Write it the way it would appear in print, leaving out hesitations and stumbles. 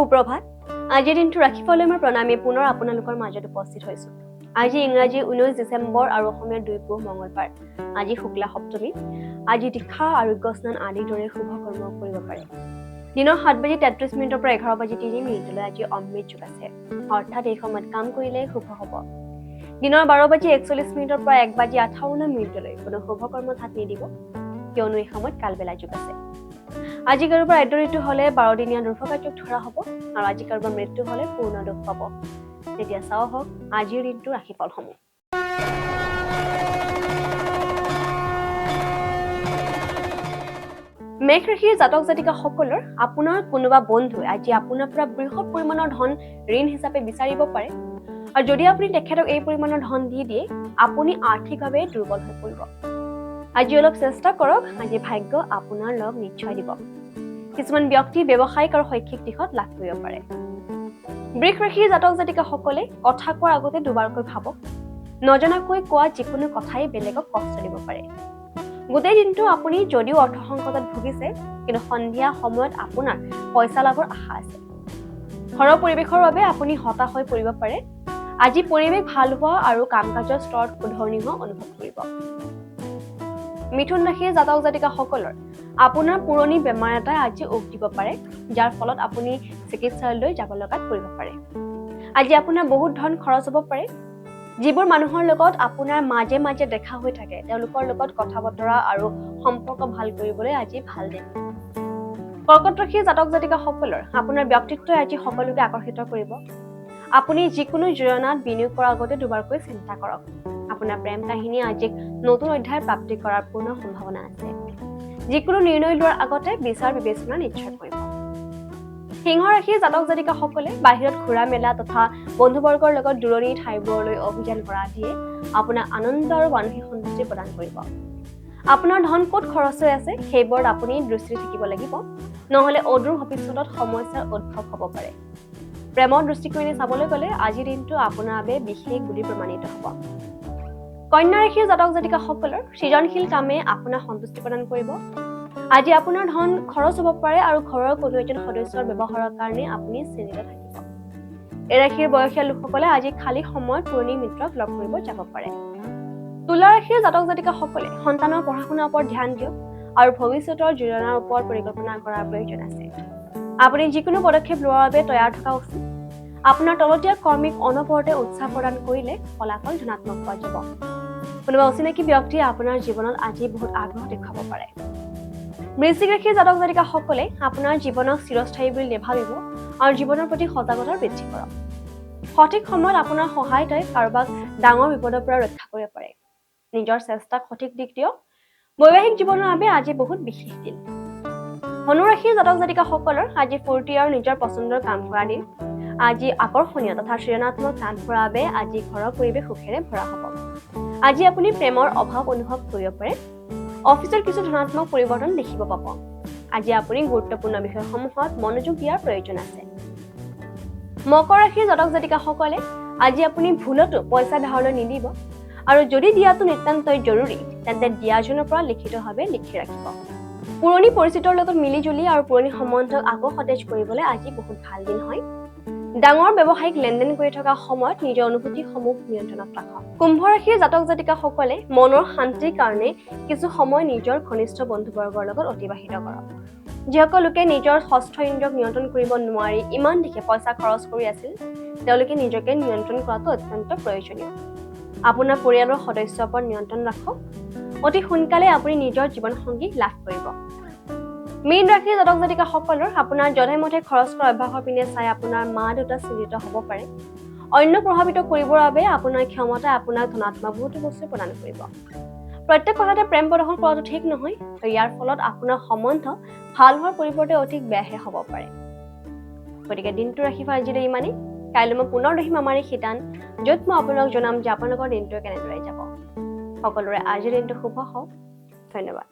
সুপ্ৰভাত আজিৰ দিনটো ৰাখি ফলৈ মই প্ৰণামী পুনৰ আপোনালোকৰ মাজত উপস্থিত হৈছো আজি ইংৰাজী 19 ডিসেম্বৰ আৰু অসমীয়া 2 পুহ মঙ্গলবাৰ আজি শুক্লা সপ্তমী আজি দীক্ষা আৰোগ্য স্নান আদিৰ দৰে শুভ কৰ্ম কৰিব পাৰে দিনৰ 7:33 পৰা 11:03 আজি অমৃত যোগ আছে অৰ্থাৎ এই সময়ত কাম কৰিলে শুভ হ'ব দিনৰ 12:41 পৰা 1:58 কোনো শুভ কৰ্মত হাত নিদিব কিয়নো এই সময়ত কালবেলা যোগ আছে আজি কাৰোবাৰ আদ্য ঋতু হলে 12 দিনীয়া দুৰ্ভোগাযোগ ধৰা হ'ব আৰু আজি কাৰোবাৰ মৃত্যু হলে পূৰ্ণ দুখ পাব তেতিয়া চাও হওক আজিৰ দিনটো ৰাখি ফলসমূহ মেঘ ৰাশিৰ জাতক জাতিকাসকলৰ আপোনাৰ কোনোবা বন্ধুৱে আজি আপোনাৰ পৰা বৃহৎ পৰিমাণৰ ধন ঋণ হিচাপে বিচাৰিব পাৰে আৰু যদি আপুনি তেখেতক এই পৰিমাণৰ ধন দি দিয়ে আপুনি আৰ্থিকভাৱে দুৰ্বল হৈ পৰিব আজি অলপ চেষ্টা কৰক আজি ভাগ্য আপোনাৰ লগ নিশ্চয় দিব কিছুমান ব্যক্তি ব্যৱসায়িক আৰু শৈক্ষিক দিশত লাভ কৰিব পাৰে বৃষ ৰাশিৰ জাতক জাতিকাসকলে কথা কোৱাৰ আগতে দুবাৰকৈ ভাবক নজনাকৈ কোৱা যিকোনো কথাই বেলেগক কষ্ট দিব পাৰে গোটেই দিনটো আপুনি যদিও অৰ্থ সংকটত ভুগিছে কিন্তু সন্ধিয়া সময়ত আপোনাৰ পইচা লাভৰ আশা আছে ঘৰৰ পৰিৱেশৰ বাবে আপুনি হতাশ হৈ পৰিব পাৰে আজি পৰিৱেশ ভাল হোৱা আৰু কাম-কাজৰ স্তৰত উদ্ভৰণি হোৱা অনুভৱ কৰিব মিথুন ৰাশিৰ জাতক জাতিকাসকলৰ আপোনাৰ পুৰণি বেমাৰ এটা আজি উক দিব পাৰে যাৰ ফলত আপুনি চিকিৎসালয়লৈ যাব লগাত পৰিব পাৰে আজি আপোনাৰ বহুত ধন খৰচ হ'ব পাৰে যিবোৰ মানুহৰ লগত আপোনাৰ মাজে মাজে দেখা হৈ থাকে তেওঁলোকৰ লগত কথা বতৰা আৰু সম্পৰ্ক ভাল কৰিবলৈ আজি ভাল দিন কৰ্কট ৰাশিৰ জাতক জাতিকাসকলৰ আপোনাৰ ব্যক্তিত্বই আজি সকলোকে আকৰ্ষিত কৰিব আপুনি যিকোনো যোজনাত বিনিয়োগ কৰাৰ আগতে দুবাৰকৈ চিন্তা কৰক আপোনাৰ প্ৰেম কাহিনী আজি নতুন অধ্যায় প্ৰাপ্তি কৰাৰ পূৰ্ণ সম্ভাৱনা আছে যিকোনো নিৰ্ণয় লোৱাৰ আগতে বিচাৰ বিবেচনা নিশ্চয় কৰিব সিংহ ৰাশিৰ জাতক জাতিকাসকলে বাহিৰত ঘূৰা মেলা তথা বন্ধুবৰ্গৰ লগত দূৰণি ঠাইবোৰলৈ অভিযান কৰা আদিয়ে আপোনাক আনন্দ আৰু মানসিক সন্তুষ্টি প্ৰদান কৰিব আপোনাৰ ধন ক'ত খৰচ হৈ আছে সেইবোৰত আপুনি দৃষ্টি থাকিব লাগিব নহলে অদূৰ ভৱিষ্যতত সমস্যাৰ উদ্ভৱ হ'ব পাৰে প্ৰেমৰ দৃষ্টিকোণেৰে চাবলৈ গ'লে আজিৰ দিনটো আপোনাৰ বাবে বিশেষ বুলি প্ৰমাণিত হ'ব কন্যা ৰাশিৰ জাতক জাতিকাসকলৰ সৃজনশীল কামে আপোনাক সন্তুষ্টি প্ৰদান কৰিব আজি আপোনাৰ ধন খৰচ হ'ব পাৰে আৰু ঘৰৰ কোনো এজন সদস্যৰ ব্যৱহাৰৰ কাৰণে আপুনি চিন্তিত থাকিব এই ৰাশিৰ বয়সীয়া লোকসকলে আজি খালী সময়ত পুৰণি মিত্ৰক লগ কৰিব যাব পাৰে তুলা ৰাশিৰ জাতক জাতিকাসকলে সন্তানৰ পঢ়া-শুনাৰ ওপৰত ধ্যান দিয়ক আৰু ভৱিষ্যতৰ যোজনাৰ ওপৰত পৰিকল্পনা কৰাৰ প্ৰয়োজন আছে আপুনি যিকোনো পদক্ষেপ লোৱাৰ বাবে তৈয়াৰ থকা উচিত আপোনাৰ তলতীয়া কৰ্মীক অনবৰতে উৎসাহ প্ৰদান কৰিলে ফলাফল ধনাত্মক পোৱা যাব কোনোবা অচিনাকি ব্যক্তিয়ে আপোনাৰ জীৱনত আজি বহুত আগ্ৰহ দেখুৱাব পাৰে বৃশ্চিক ৰাশিৰ জাতক জাতিকাসকলে আপোনাৰ জীৱনক চিৰস্থায়ী বুলি নেভাবিব আৰু জীৱনৰ প্ৰতি সজাগতা বৃদ্ধি কৰক সঠিক সময়ত আপোনাৰ সহায়তাই কাৰোবাক ডাঙৰ বিপদৰ পৰা ৰক্ষা কৰিব পাৰে নিজৰ চেষ্টাক সঠিক দিশ দিয়ক বৈবাহিক জীৱনৰ বাবে আজি বহুত বিশেষ দিন ধনু ৰাশিৰ জাতক জাতিকাসকলৰ আজি ফূৰ্তি আৰু নিজৰ পছন্দৰ কাম কৰা দিন আজি আকৰ্ষণীয় তথা সৃজনাত্মক কাম কৰাৰ বাবে আজি ঘৰৰ পৰিৱেশ সুখেৰে ভৰা হ'ব আজি আপুনি প্ৰেমৰ অভাৱ অনুভৱ কৰিব পাৰে অফিচৰ কিছু ধনাত্মক পৰিৱৰ্তন দেখিব পাব আজি আপুনি গুৰুত্বপূৰ্ণ বিষয়সমূহত মনোযোগ দিয়াৰ প্ৰয়োজন আছে মকৰ ৰাশিৰ জাতক জাতিকাসকলে আজি আপুনি ভুলতো পইচা ধাৰলৈ নিদিব আৰু যদি দিয়াটো নিতান্তই জৰুৰী তেন্তে দিয়াজনৰ পৰা লিখিতভাৱে লিখি ৰাখিব পুৰণি পৰিচিতৰ লগত মিলিজুলি আৰু পুৰণি সম্বন্ধক আকৌ সতেজ কৰিবলৈ আজি বহুত ভাল দিন হয় ডাঙৰ ব্যৱসায়িক লেনদেন কৰি থকা সময়ত নিজৰ অনুভূতিসমূহ নিয়ন্ত্ৰণত ৰাখক কুম্ভ ৰাশিৰ জাতক জাতিকাসকলে মনৰ শান্তিৰ কাৰণে কিছু সময় নিজৰ ঘনিষ্ঠ বন্ধুবৰ্গৰ লগত অতিবাহিত কৰক যিসকল লোকে নিজৰ ষষ্ঠ ইন্দ্ৰিয়ক নিয়ন্ত্ৰণ কৰিব নোৱাৰি ইমান দিশে পইচা খৰচ কৰি আছিল তেওঁলোকে নিজকে নিয়ন্ত্ৰণ কৰাটো অত্যন্ত প্ৰয়োজনীয় আপোনাৰ পৰিয়ালৰ সদস্যৰ ওপৰত নিয়ন্ত্ৰণ ৰাখক অতি সোনকালে আপুনি নিজৰ জীৱনসংগী লাভ কৰিব মীন ৰাশিৰ জাতক জাতিকাসকলৰ আপোনাৰ যধে-মধে খৰচ কৰা অভ্যাসৰ পিনে চাই আপোনাৰ মা-দেউতা চিন্তিত হ'ব পাৰে অন্য প্ৰভাৱিত কৰিবৰ বাবে আপোনাৰ ক্ষমতাই আপোনাক ধনাত্মক বহুতো বস্তু প্ৰদান কৰিব প্ৰত্যেক কথাতে প্ৰেম প্ৰদৰ্শন কৰাটো ঠিক নহয় ইয়াৰ ফলত আপোনাৰ সম্বন্ধ ভাল হোৱাৰ পৰিৱৰ্তে অধিক বেয়াহে হ'ব পাৰে গতিকে দিনটো ৰাখিব আজিলৈ ইমানেই কাইলৈ মই পুনৰ দেখিম আমাৰ এই শিতান য'ত মই আপোনাক জনাম যে আপোনালোকৰ দিনটো কেনেদৰে যাব সকলোৰে আজিৰ দিনটো শুভ হওক ধন্যবাদ